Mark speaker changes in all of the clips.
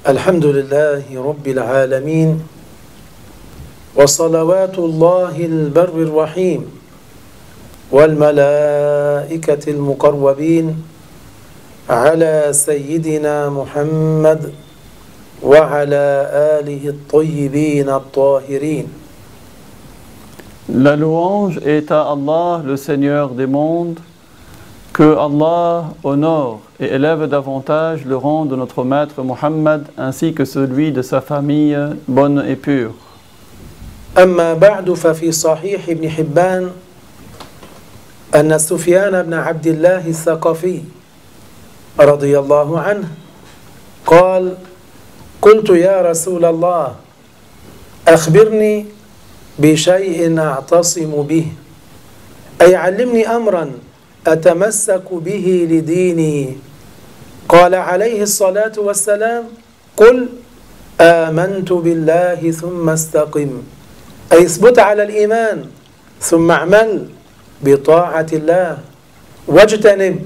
Speaker 1: الحمد لله رب العالمين وصلوات الله البر الرحيم والملائكة المقربين على سيدنا محمد وعلى آله الطيبين الطاهرين.
Speaker 2: La louange est à Allah, le Seigneur des mondes, que Allah honore et élève davantage le rang de notre maître Muhammad ainsi que celui de sa famille bonne et pure.
Speaker 1: أما بعد ففي صحيح ابن حبان أن سفيان بن عبد الله الثقفي رضي الله عنه قال: قلت يا رسول الله أخبرني بشيء أعتصم به، أي علمني أمرا أتمسك به لديني. قال عليه الصلاة والسلام: قل آمنت بالله ثم استقم، أي اثبت على الإيمان ثم اعمل بطاعة الله واجتنب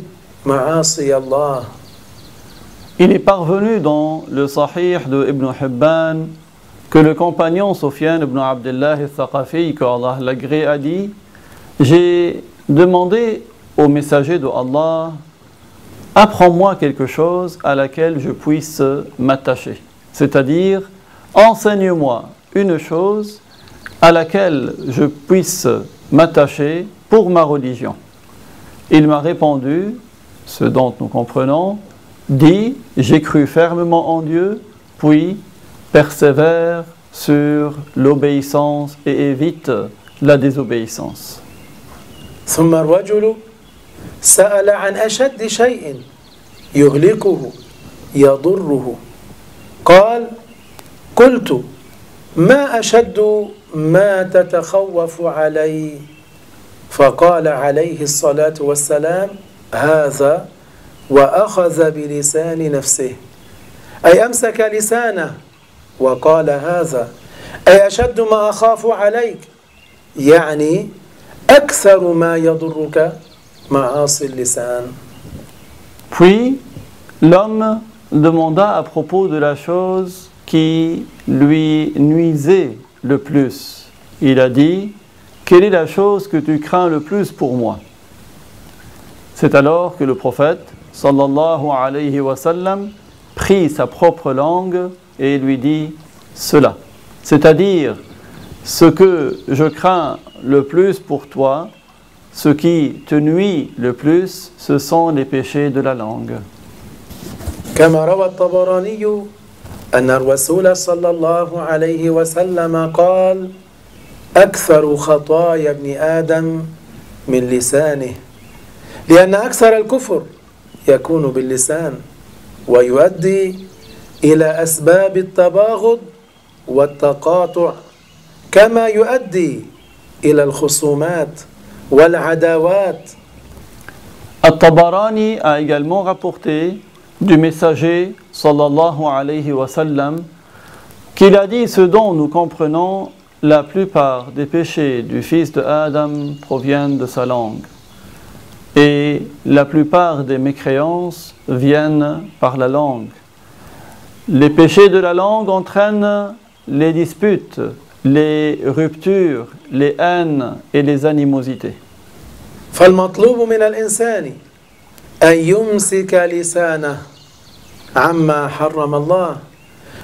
Speaker 1: معاصي الله.
Speaker 2: Il est parvenu dans le Sahih de Ibn Hibban que le compagnon Sufyan ibn Abdullah al-Thaqafi, que Allah l'agrée, a dit: j'ai demandé au messager de Allah, apprends-moi quelque chose à laquelle je puisse m'attacher. C'est-à-dire, enseigne-moi une chose à laquelle je puisse m'attacher pour ma religion. Il m'a répondu, ce dont nous comprenons, dit: j'ai cru fermement en Dieu, puis persévère sur l'obéissance et évite la désobéissance.
Speaker 1: ثم الرجل سأل عن أشد شيء يهلكه يضره، قال: قلت ما أشد ما تتخوف علي؟ فقال عليه الصلاة والسلام: هذا، وأخذ بلسان نفسه، أي أمسك لسانه وقال هذا، أي أشد ما أخاف عليك، يعني أكثر ما يضرك معاصي اللسان.
Speaker 2: Puis l'homme demanda à propos de la chose qui lui nuisait le plus. Il a dit: quelle est la chose que tu crains le plus pour moi? C'est alors que le prophète sallallahu alayhi wa sallam prit sa propre langue et lui dit cela, c'est-à-dire ce que je crains le plus pour toi, ce qui te nuit le plus, ce sont les péchés de la langue.
Speaker 1: كما روى الطبراني أن الرسول صلى الله عليه وسلم قال: أكثر خطايا ابن آدم من لسانه، لأن أكثر الكفر يكون باللسان ويؤدي إلى أسباب التباغض والتقاطع، كما يؤدي إلى الخصومات والعداوات.
Speaker 2: At-Tabarani a également rapporté du messager sallallahu alayhi wa sallam qu'il a dit ce dont nous comprenons: la plupart des péchés du fils de Adam proviennent de sa langue et la plupart des mécréances viennent par la langue. Les péchés de la langue entraînent les disputes, les ruptures, les haines et les animosités.
Speaker 1: فالمطلوب من الإنسان أن يمسك لسانه عما حرم الله،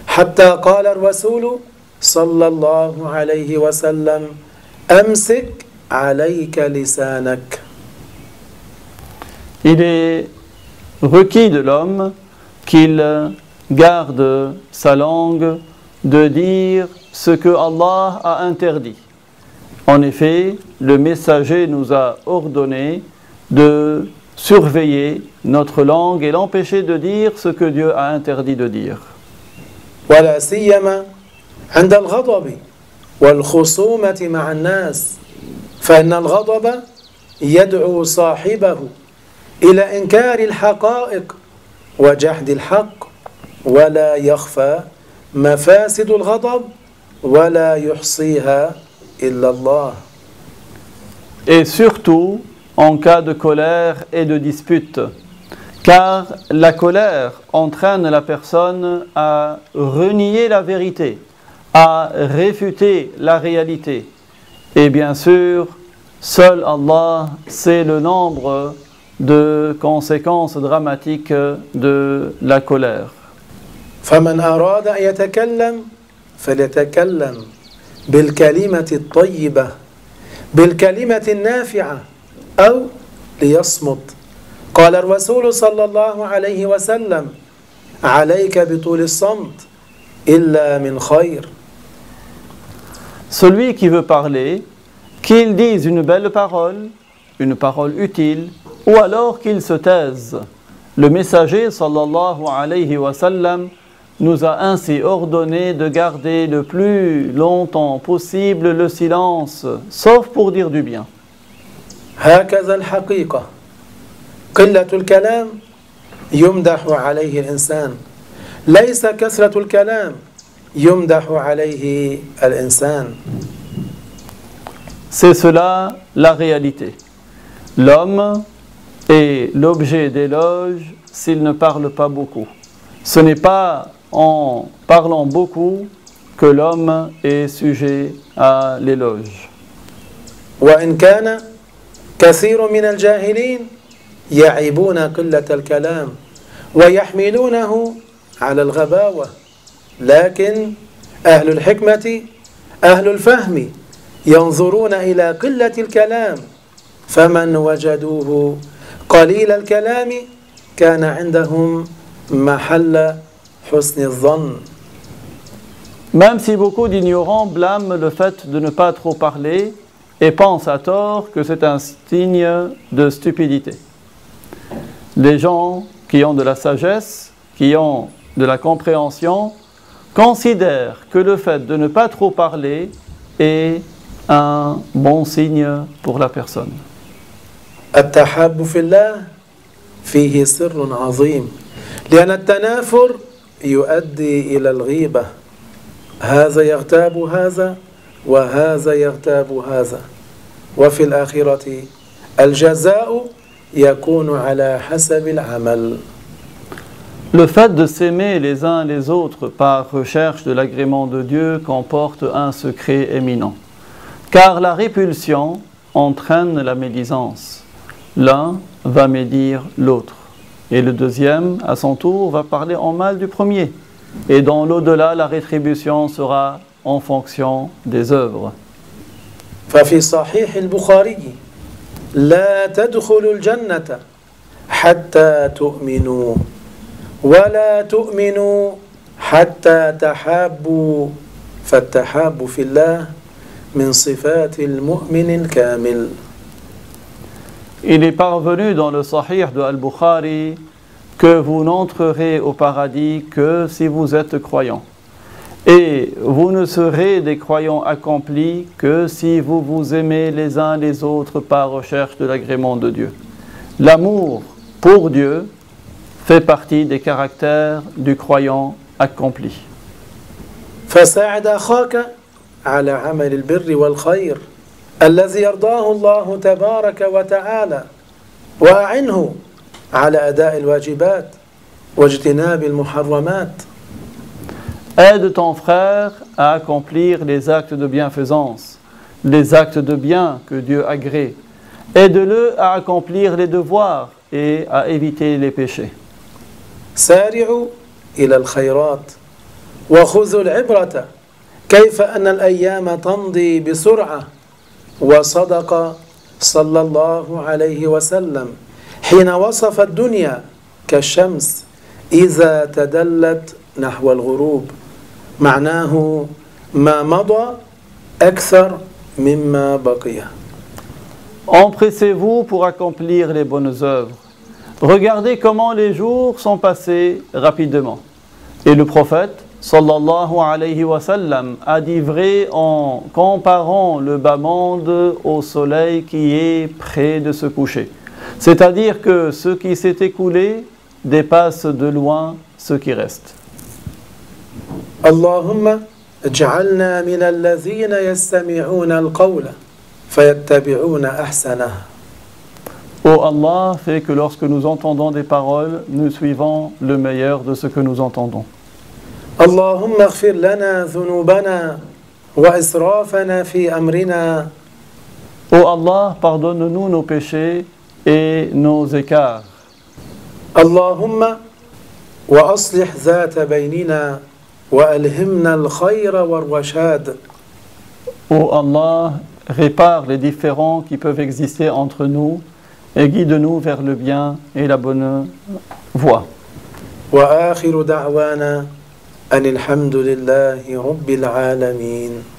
Speaker 1: حتى قال الرسول صلى الله عليه وسلم: أمسك عليك لسانك.
Speaker 2: Il est requis de l'homme qu'il garde sa langue de dire ce que Allah a interdit. En effet, le messager nous a ordonné de surveiller notre langue et l'empêcher de dire ce que Dieu a interdit de dire.
Speaker 1: ولا سيما عند الغضب والخصومة مع الناس، فإن الغضب يدعو صاحبه إلى إنكار الحقائق وجحد الحق، ولا يخفى مفاسد الغضب ولا يحصيها إلا الله.
Speaker 2: Et surtout en cas de colère et de dispute, Car la colère entraîne la personne à renier la vérité, à réfuter la réalité. Et bien sûr, seul Allah sait le nombre de conséquences dramatiques de la colère.
Speaker 1: فمن أراد أن يتكلم فليتكلم بالكلمة الطيبة بالكلمة النافعة أو ليصمت. قال الرسول صلى الله عليه وسلم عليك بطول الصمت إلا من خير.
Speaker 2: Celui qui veut parler, qu'il dise une belle parole, une parole utile, ou alors qu'il se taise. Le messager sallallahu alayhi wa sallam nous a ainsi ordonné de garder le plus longtemps possible le silence, sauf pour dire du bien.
Speaker 1: هكذا الحقيقة قلة الكلام يمدح عليه الإنسان ليس كثرة الكلام يمدح عليه الإنسان.
Speaker 2: C'est cela la réalité. L'homme est l'objet d'éloge s'il ne parle pas beaucoup. Ce n'est pas en parlant beaucoup que l'homme est sujet à l'éloge.
Speaker 1: وإن كان كثير من الجاهلين يعيبون قلة الكلام ويحملونه على الغباوة لكن أهل الحكمة أهل الفهم ينظرون إلى قلة الكلام فمن وجدوه قليل الكلام كان عندهم محل حسن الظن.
Speaker 2: Même si beaucoup d'ignorants blâment le fait de ne pas trop parler et pensent à tort que c'est un signe de stupidité. Les gens qui ont de la sagesse, qui ont de la compréhension, considèrent que le fait de ne pas trop parler est un bon signe pour la personne.
Speaker 1: التحاب في الله فيه سر عظيم لأن التنافر يؤدي إلى الغيبة هذا يغتاب هذا وهذا يغتاب هذا وفي الآخرة الجزاء يكون على حسب العمل.
Speaker 2: Le fait de s'aimer les uns les autres par recherche de l'agrément de Dieu comporte un secret éminent. Car la répulsion entraîne la médisance. L'un va médire l'autre. Et le deuxième, à son tour, va parler en mal du premier. Et dans l'au-delà, la rétribution sera en fonction des œuvres.
Speaker 1: ففي صحيح البخاري لا تدخلوا الجنة حتى تؤمنوا ولا تؤمنوا حتى تحابوا فالتحاب في الله من صفات المؤمن الكامل.
Speaker 2: Il est parvenu dans le Sahih de Al-Bukhari que vous n'entrerez au paradis que si vous êtes croyants. Et vous ne serez des croyants accomplis que si vous vous aimez les uns les autres par recherche de l'agrément de Dieu. L'amour pour Dieu fait partie des caractères du croyant accompli.
Speaker 1: فساعد أخاك على عمل البر والخير الذي يرضاه الله تبارك وتعالى وأعنه على أداء الواجبات واجتناب المحرمات.
Speaker 2: Aide ton frère à accomplir les actes de bienfaisance, les actes de bien que Dieu agrée. Aide-le à accomplir les devoirs et à éviter les péchés.
Speaker 1: سارعوا إلى الخيرات وخذوا العبرة كيف أن الأيام تمضي بسرعة وصدق صلى الله عليه وسلم حين وصف الدنيا كالشمس إذا تدلت نحو الغروب معناه ما مضى أكثر مما بقي.
Speaker 2: Empressez-vous pour accomplir les bonnes œuvres. Regardez comment les jours sont passés rapidement. Et le prophète, sallallahu alayhi wa sallam, a dit vrai en comparant le bas monde au soleil qui est près de se coucher. C'est-à-dire que ce qui s'est écoulé dépasse de loin ce qui reste.
Speaker 1: اللهم اجعلنا من الذين يستمعون القول فيتبعون أحسنه.
Speaker 2: Ô Allah, fais que lorsque nous entendons des paroles, nous suivons le meilleur de ce que nous entendons.
Speaker 1: اللهم اغفر لنا ذنوبنا وإسرافنا في أمرنا.
Speaker 2: Ô Allah, pardonne-nous nos péchés et nos écarts.
Speaker 1: اللهم وأصلح ذات بيننا وألهمنا الخير والرشاد.
Speaker 2: Ô Allah, répare les différends qui peuvent exister entre nous et guide-nous vers le bien et la bonne voie.
Speaker 1: وآخر دعوانا أن الحمد لله رب العالمين.